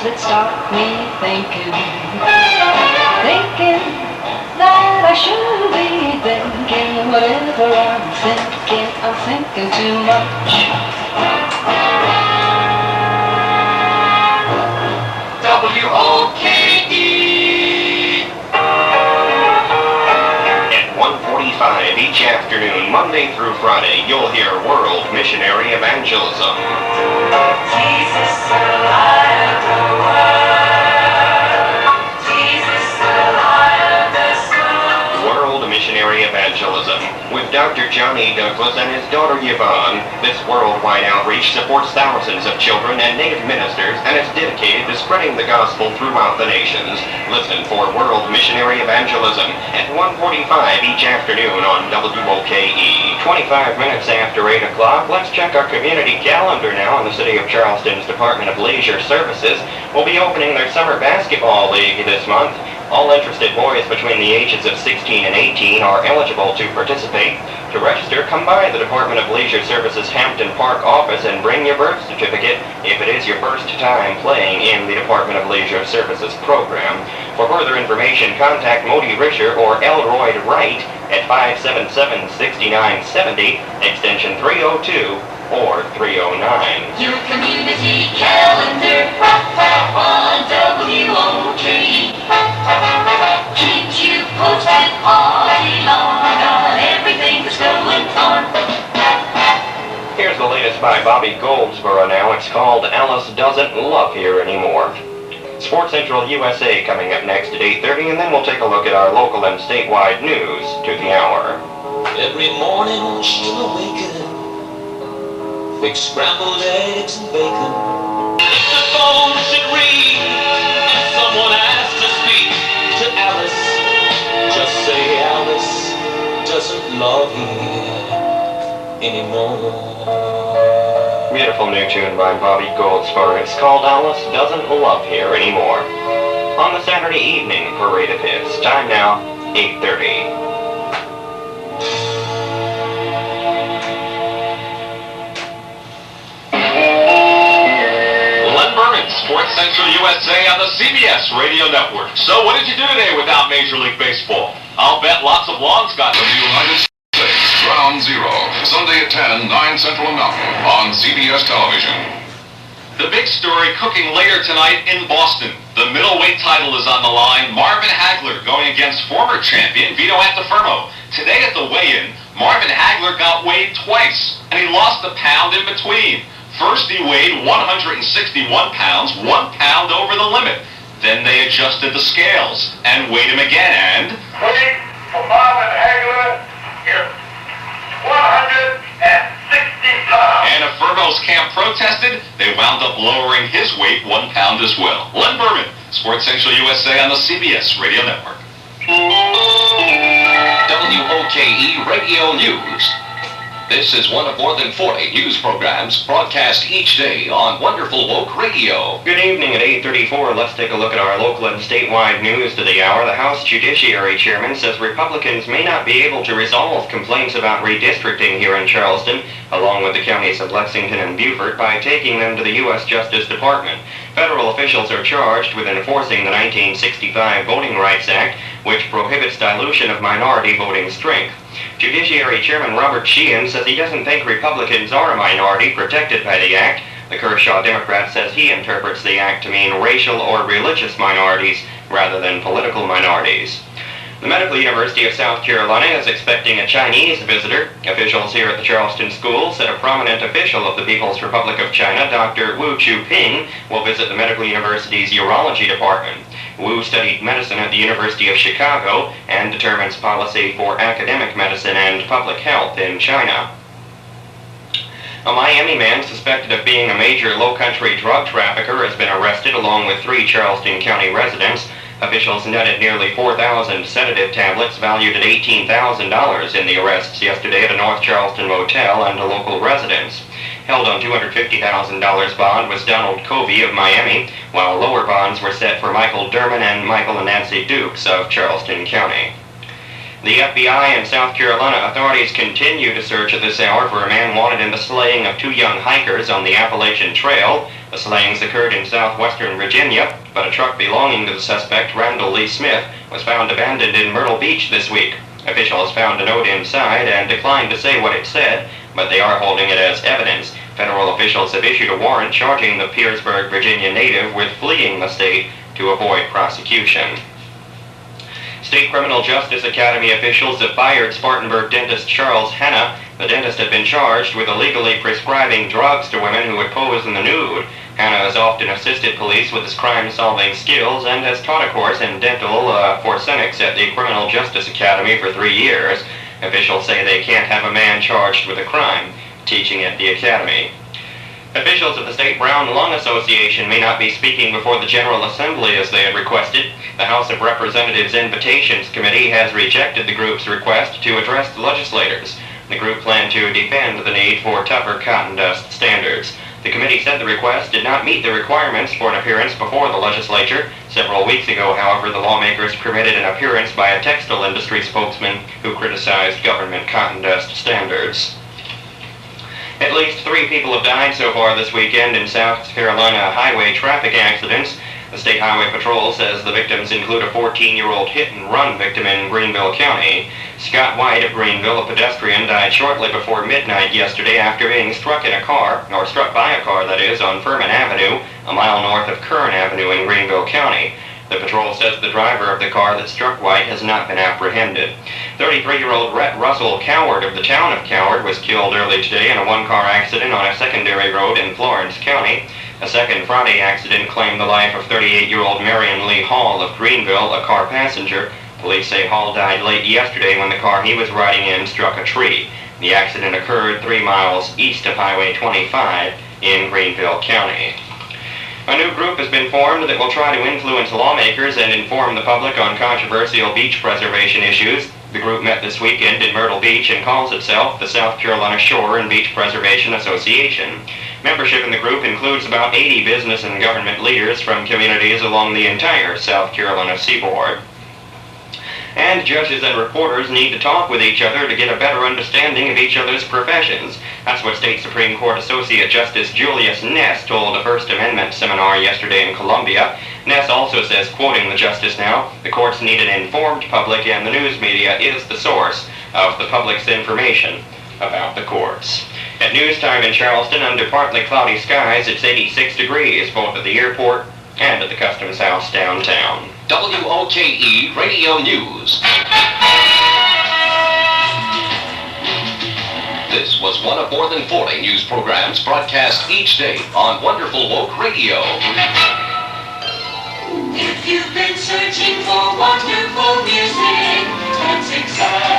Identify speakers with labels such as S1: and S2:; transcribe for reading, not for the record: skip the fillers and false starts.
S1: that start me thinking that I shouldn't be thinking whatever I'm thinking too much.
S2: W-O-K-E At 1:45 each afternoon, Monday through Friday, you'll hear World Missionary Evangelism.
S3: Jesus, the light of the world. Jesus, the light of the soul.
S2: World Missionary Evangelism. With Dr. Johnny Douglas and his daughter Yvonne, this worldwide outreach supports thousands of children and native ministers and is dedicated to spreading the gospel throughout the nations. Listen for World Missionary Evangelism at 1:45 each afternoon on WOKE. 25 minutes after 8 o'clock, let's check our community calendar now. In the City of Charleston's Department of Leisure Services will be opening their Summer Basketball League this month. All interested boys between the ages of 16 and 18 are eligible to participate. To register, come by the Department of Leisure Services Hampton Park office and bring your birth certificate if it is your first time playing in the Department of Leisure Services program. For further information, contact Modi Risher or Elroy Wright at 577-6970, extension 302 or 309.
S3: Your community calendar on WOKE keeps you posted all day long on everything that's going on.
S2: Here's the latest by Bobby Goldsboro now. It's called Alice Doesn't Love Here Anymore. Sports Central USA coming up next at 8:30, and then we'll take a look at our local and statewide news to the hour.
S4: Every morning she'll awaken, fix scrambled eggs and bacon. If the phone should ring and someone asks to speak to Alice, just say Alice doesn't love you anymore.
S2: Beautiful new tune by Bobby Goldsboro. It's called Alice Doesn't Love Here Anymore. On the Saturday evening parade of hits. Time now, 8:30.
S5: Sports Central USA on the CBS Radio Network. So what did you do today without Major League Baseball? I'll bet lots of lawns got
S6: The United States, Ground Zero, Sunday at 10, 9 Central Mountain on CBS Television.
S5: The big story cooking later tonight in Boston. The middleweight title is on the line. Marvin Hagler going against former champion Vito Antuofermo. Today at the weigh-in, Marvin Hagler got weighed twice, and he lost a pound in between. First he weighed 161 pounds, 1 pound over the limit. Then they adjusted the scales and weighed him again, and
S7: weight for Marvin Hagler is 160 pounds.
S5: And if Antuofermo's camp protested, they wound up lowering his weight 1 pound as well. Len Berman, Sports Central USA on the CBS Radio Network.
S8: WOKE Radio News. This is one of more than 40 news programs broadcast each day on Wonderful Woke Radio.
S2: Good evening at 8:34. Let's take a look at our local and statewide news to the hour. The House Judiciary Chairman says Republicans may not be able to resolve complaints about redistricting here in Charleston, along with the counties of Lexington and Beaufort, by taking them to the U.S. Justice Department. Federal officials are charged with enforcing the 1965 Voting Rights Act, which prohibits dilution of minority voting strength. Judiciary Chairman Robert Sheehan says he doesn't think Republicans are a minority protected by the act. The Kershaw Democrat says he interprets the act to mean racial or religious minorities rather than political minorities. The Medical University of South Carolina is expecting a Chinese visitor. Officials here at the Charleston School said a prominent official of the People's Republic of China, Dr. Wu Chu-ping, will visit the Medical University's Urology Department. Wu studied medicine at the University of Chicago and determines policy for academic medicine and public health in China. A Miami man suspected of being a major low-country drug trafficker has been arrested along with 3 Charleston County residents. Officials netted nearly 4,000 sedative tablets valued at $18,000 in the arrests yesterday at a North Charleston motel and to local residents. Held on $250,000 bond was Donald Covey of Miami, while lower bonds were set for Michael Derman and Michael and Nancy Dukes of Charleston County. The FBI and South Carolina authorities continue to search at this hour for a man wanted in the slaying of 2 young hikers on the Appalachian Trail. The slayings occurred in southwestern Virginia, but a truck belonging to the suspect, Randall Lee Smith, was found abandoned in Myrtle Beach this week. Officials found a note inside and declined to say what it said, but they are holding it as evidence. Federal officials have issued a warrant charging the Petersburg, Virginia native with fleeing the state to avoid prosecution. State Criminal Justice Academy officials have fired Spartanburg dentist Charles Hanna. The dentist had been charged with illegally prescribing drugs to women who would pose in the nude. Hanna has often assisted police with his crime-solving skills and has taught a course in dental forensics at the Criminal Justice Academy for 3 years. Officials say they can't have a man charged with a crime teaching at the academy. Officials of the State Brown Lung Association may not be speaking before the General Assembly as they had requested. The House of Representatives Invitations Committee has rejected the group's request to address the legislators. The group planned to defend the need for tougher cotton dust standards. The committee said the request did not meet the requirements for an appearance before the legislature. Several weeks ago, however, the lawmakers permitted an appearance by a textile industry spokesman who criticized government cotton dust standards. At least 3 people have died so far this weekend in South Carolina highway traffic accidents. The State Highway Patrol says the victims include a 14-year-old hit-and-run victim in Greenville County. Scott White of Greenville, a pedestrian, died shortly before midnight yesterday after being struck by a car, that is, on Furman Avenue, a mile north of Kern Avenue in Greenville County. The patrol says the driver of the car that struck White has not been apprehended. 33-year-old Rhett Russell Coward of the town of Coward was killed early today in a 1-car accident on a secondary road in Florence County. A second Friday accident claimed the life of 38-year-old Marion Lee Hall of Greenville, a car passenger. Police say Hall died late yesterday when the car he was riding in struck a tree. The accident occurred 3 miles east of Highway 25 in Greenville County. A new group has been formed that will try to influence lawmakers and inform the public on controversial beach preservation issues. The group met this weekend in Myrtle Beach and calls itself the South Carolina Shore and Beach Preservation Association. Membership in the group includes about 80 business and government leaders from communities along the entire South Carolina seaboard. And judges and reporters need to talk with each other to get a better understanding of each other's professions. That's what State Supreme Court Associate Justice Julius Ness told a First Amendment seminar yesterday in Columbia. Ness also says, quoting the justice now, the courts need an informed public and the news media is the source of the public's information about the courts. At news time in Charleston, under partly cloudy skies, it's 86 degrees, both at the airport and at the Customs House downtown.
S8: WOKE Radio News. This was one of more than 40 news programs broadcast each day on Wonderful Woke Radio.
S3: If you've been searching for wonderful music, that's exactly